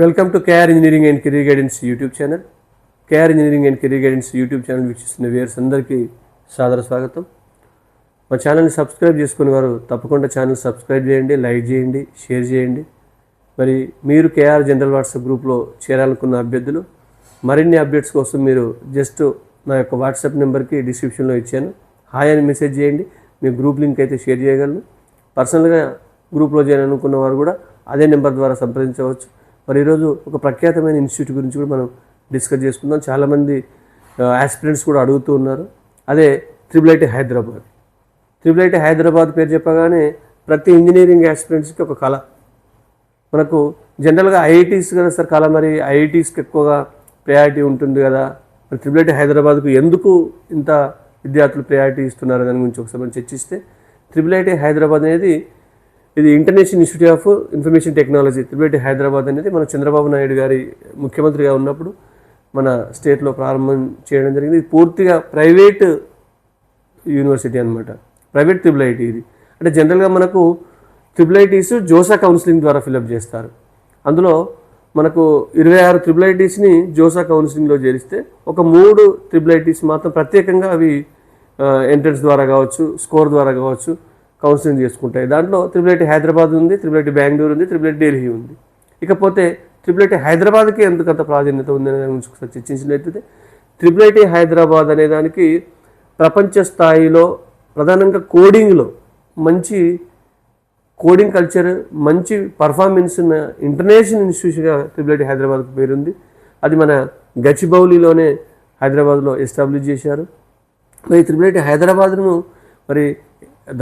Welcome to KR engineering and career guidance YouTube channel. KR engineering and career guidance YouTube channel వీక్షిస్తున్న viewers అందరికీ సాదర స్వాగతం. మా ఛానల్ని సబ్స్క్రైబ్ చేసుకునే వారు తప్పకుండా ఛానల్ సబ్స్క్రైబ్ చేయండి, లైక్ చేయండి, షేర్ చేయండి. మరి మీరు కేఆర్ జనరల్ వాట్సాప్ గ్రూప్లో చేరాలనుకున్న అభ్యర్థులు మరిన్ని అప్డేట్స్ కోసం మీరు జస్ట్ నా యొక్క వాట్సాప్ నెంబర్కి డిస్క్రిప్షన్లో ఇచ్చాను, హాయ్ అని మెసేజ్ చేయండి. మీ గ్రూప్ లింక్ అయితే షేర్ చేయగలను. పర్సనల్గా గ్రూప్లో చేయాలనుకున్న వారు కూడా అదే నెంబర్ ద్వారా సంప్రదించవచ్చు. మరి ఈరోజు ఒక ప్రఖ్యాతమైన ఇన్స్టిట్యూట్ గురించి కూడా మనం డిస్కస్ చేసుకుందాం. చాలామంది ఆస్పిరెంట్స్ కూడా అడుగుతూ ఉన్నారు. అదే IIIT హైదరాబాద్. IIIT హైదరాబాద్ పేరు చెప్పగానే ప్రతి ఇంజనీరింగ్ ఆస్పిరెంట్స్కి ఒక కళ. మనకు జనరల్గా ఐఐటీస్ కదా సార్ కళ, మరి ఐఐటీస్కి ఎక్కువగా ప్రయారిటీ ఉంటుంది కదా, మరి IIIT హైదరాబాద్కు ఎందుకు ఇంత విద్యార్థులు ప్రయారిటీ ఇస్తున్నారు దాని గురించి ఒకసారి మనం చర్చిస్తే, IIIT హైదరాబాద్ అనేది ఇది international institute of information technology. IIIT Hyderabad అనేది మన చంద్రబాబు నాయుడు గారి ముఖ్యమంత్రిగా ఉన్నప్పుడు మన స్టేట్లో ప్రారంభం చేయడం జరిగింది. ఇది పూర్తిగా ప్రైవేట్ యూనివర్సిటీ అనమాట, ప్రైవేట్ IIIT ఇది. అంటే జనరల్గా మనకు IIITస్ జోసా కౌన్సిలింగ్ ద్వారా ఫిలప్ చేస్తారు. అందులో మనకు 26 IIITస్ని జోసా కౌన్సిలింగ్లో చేరిస్తే ఒక 3 IIITస్ మాత్రం ప్రత్యేకంగా అవి ఎంట్రన్స్ ద్వారా కావచ్చు, స్కోర్ ద్వారా కావచ్చు కౌన్సిలింగ్ చేసుకుంటాయి. దాంట్లో IIIT హైదరాబాద్ ఉంది, IIIT బెంగళూరు ఉంది, IIIT ఢిల్లీ ఉంది. ఇకపోతే IIIT హైదరాబాద్కి ఎందుకంత ప్రాధాన్యత ఉందనే దాని గురించి ఒకసారి చర్చించినట్లయితే, IIIT హైదరాబాద్ అనే దానికి ప్రపంచ స్థాయిలో ప్రధానంగా కోడింగ్లో మంచి కోడింగ్ కల్చర్, మంచి పర్ఫార్మెన్స్ ఉన్న ఇంటర్నేషనల్ ఇన్స్టిట్యూషన్గా IIIT హైదరాబాద్కు పేరుంది. అది మన గచ్చిబౌలిలోనే హైదరాబాద్లో ఎస్టాబ్లిష్ చేశారు. మరి IIIT హైదరాబాద్ను మరి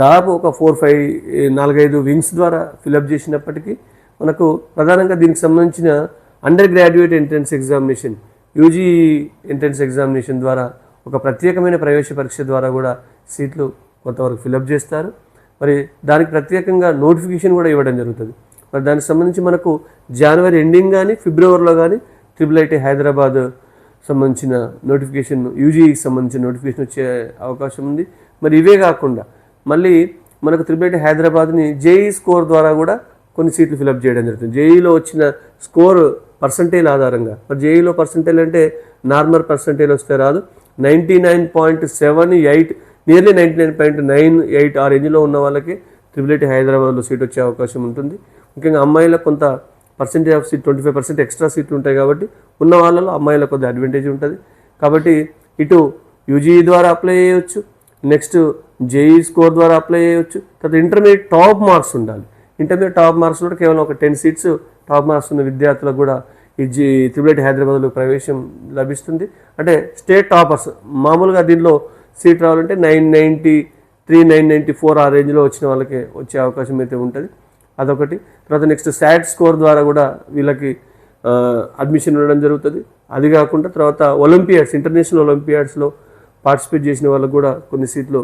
దాదాపు ఒక 4-5 వింగ్స్ ద్వారా ఫిలప్ చేసినప్పటికీ మనకు ప్రధానంగా దీనికి సంబంధించిన under graduate entrance examination, UG entrance examination ద్వారా ఒక ప్రత్యేకమైన ప్రవేశ పరీక్ష ద్వారా కూడా సీట్లు కొంతవరకు ఫిలప్ చేస్తారు. మరి దానికి ప్రత్యేకంగా నోటిఫికేషన్ కూడా ఇవ్వడం జరుగుతుంది. మరి దానికి సంబంధించి మనకు జనవరి ఎండింగ్ కానీ ఫిబ్రవరిలో కానీ IIIT హైదరాబాద్ సంబంధించిన నోటిఫికేషన్, యూజీకి సంబంధించిన నోటిఫికేషన్ వచ్చే అవకాశం ఉంది. మరి ఇవే కాకుండా మళ్ళీ మనకు IIIT హైదరాబాద్ని జేఈ స్కోర్ ద్వారా కూడా కొన్ని సీట్లు ఫిలప్ చేయడం జరుగుతుంది. జేఈలో వచ్చిన స్కోర్ పర్సంటేజ్ ఆధారంగా, మరి జేఈలో పర్సంటేజ్ అంటే నార్మల్ పర్సంటేజ్ వస్తే రాదు, 99.78 నియర్లీ 99.98 ఆ రేంజ్లో ఉన్న వాళ్ళకి IIIT హైదరాబాద్లో సీట్ వచ్చే అవకాశం ఉంటుంది. ముఖ్యంగా అమ్మాయిలకు కొంత పర్సంటేజ్ ఆఫ్ సీట్ 25% ఎక్స్ట్రా సీట్లు ఉంటాయి కాబట్టి ఉన్న వాళ్ళలో అమ్మాయిలకు కొద్దిగా అడ్వాంటేజ్ ఉంటుంది. కాబట్టి ఇటు యూజీ ద్వారా అప్లై చేయవచ్చు, నెక్స్ట్ జేఈ స్కోర్ ద్వారా అప్లై చేయవచ్చు. తర్వాత ఇంటర్మీడియట్ టాప్ మార్క్స్ ఉండాలి. ఇంటర్మీడియట్ టాప్ మార్క్స్ కూడా కేవలం ఒక 10 సీట్స్ టాప్ మార్క్స్ ఉన్న విద్యార్థులకు కూడా ఈ IIIT హైదరాబాద్లో ప్రవేశం లభిస్తుంది. అంటే స్టేట్ టాపర్స్ మామూలుగా దీనిలో సీట్ రావాలంటే 993, 994 ఆ రేంజ్లో వచ్చిన వాళ్ళకి వచ్చే అవకాశం అయితే ఉంటుంది. అదొకటి. తర్వాత నెక్స్ట్ SAT స్కోర్ ద్వారా కూడా వీళ్ళకి అడ్మిషన్ ఉండడం జరుగుతుంది. అది కాకుండా తర్వాత ఒలింపియాడ్స్, ఇంటర్నేషనల్ ఒలింపియాడ్స్లో పార్టిసిపేట్ చేసిన వాళ్ళకు కూడా కొన్ని సీట్లు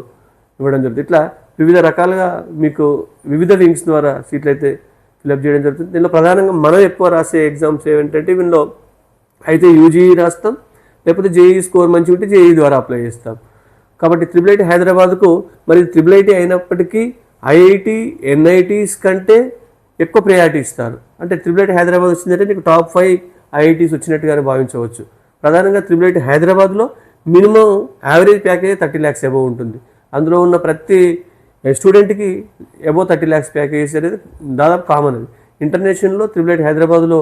ఇవ్వడం జరుగుతుంది. ఇట్లా వివిధ రకాలుగా మీకు వివిధ వింగ్స్ ద్వారా సీట్లు అయితే ఫిలప్ చేయడం జరుగుతుంది. దీనిలో ప్రధానంగా మనం ఎక్కువ రాసే ఎగ్జామ్స్ ఏమిటంటే వీళ్ళలో అయితే యూజీ రాస్తాం, లేకపోతే జేఈ స్కోర్ మంచిగా ఉంటే జేఈ ద్వారా అప్లై చేస్తాం. కాబట్టి IIIT హైదరాబాద్కు మరి IIIT అయినప్పటికీ ఐఐటి, ఎన్ఐటీస్ కంటే ఎక్కువ ప్రయారిటీ ఇస్తారు. అంటే IIIT హైదరాబాద్ వచ్చిందంటే నీకు టాప్ 5 ఐఐటీస్ వచ్చినట్టుగానే భావించవచ్చు. ప్రధానంగా IIIT హైదరాబాద్లో minimum average package 30 lakhs above ఉంటుంది. అందులో ఉన్న ప్రతి స్టూడెంట్కి అబోవ్ 30 lakhs ప్యాకేజెస్ అనేది దాదాపు కామన్. అది ఇంటర్నేషనల్లో IIIT హైదరాబాద్లో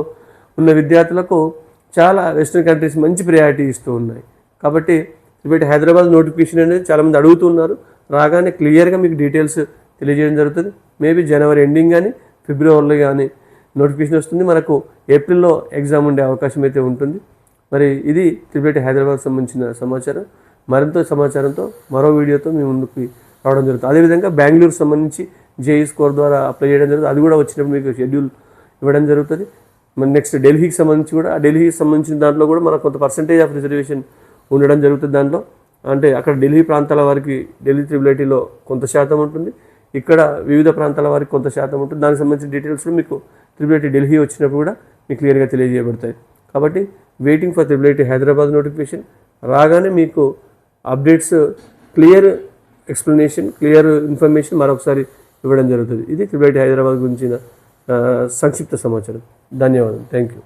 ఉన్న విద్యార్థులకు చాలా వెస్ట్రన్ కంట్రీస్ మంచి ప్రయారిటీ ఇస్తూ ఉన్నాయి. కాబట్టి IIIT హైదరాబాద్ నోటిఫికేషన్ అనేది చాలామంది అడుగుతున్నారు. రాగానే క్లియర్గా మీకు డీటెయిల్స్ తెలియజేయడం జరుగుతుంది. మేబీ జనవరి ఎండింగ్ కానీ ఫిబ్రవరిలో కానీ నోటిఫికేషన్ వస్తుంది. మనకు ఏప్రిల్లో ఎగ్జామ్ ఉండే అవకాశం అయితే ఉంటుంది. మరి ఇది IIIT హైదరాబాద్ సంబంధించిన సమాచారం. మరింత సమాచారంతో మరో వీడియోతో మీ ముందుకు రావడం జరుగుతుంది. అదేవిధంగా బెంగళూరు సంబంధించి జేఈ స్కోర్ ద్వారా అప్లై చేయడం జరుగుతుంది. అది కూడా వచ్చినప్పుడు మీకు షెడ్యూల్ ఇవ్వడం జరుగుతుంది. మరి నెక్స్ట్ ఢిల్లీకి సంబంధించి కూడా ఆ ఢిల్లీకి సంబంధించిన దాంట్లో కూడా మనకు కొంత పర్సంటేజ్ ఆఫ్ రిజర్వేషన్ ఉండడం జరుగుతుంది. దాంట్లో అంటే అక్కడ ఢిల్లీ ప్రాంతాల వారికి ఢిల్లీ IIITలో కొంత శాతం ఉంటుంది, ఇక్కడ వివిధ ప్రాంతాల వారికి కొంత శాతం ఉంటుంది. దానికి సంబంధించిన డీటెయిల్స్ మీకు IIIT ఢిల్లీ వచ్చినప్పుడు కూడా మీకు క్లియర్గా తెలియజేయబడతాయి. కాబట్టి waiting for IIIT Hyderabad notification. రాగానే మీకు updates, clear explanation, clear information మరొకసారి ఇవ్వడం జరుగుతుంది. ఇది IIIT హైదరాబాద్ గురించిన సంక్షిప్త సమాచారం. ధన్యవాదాలు. Thank you.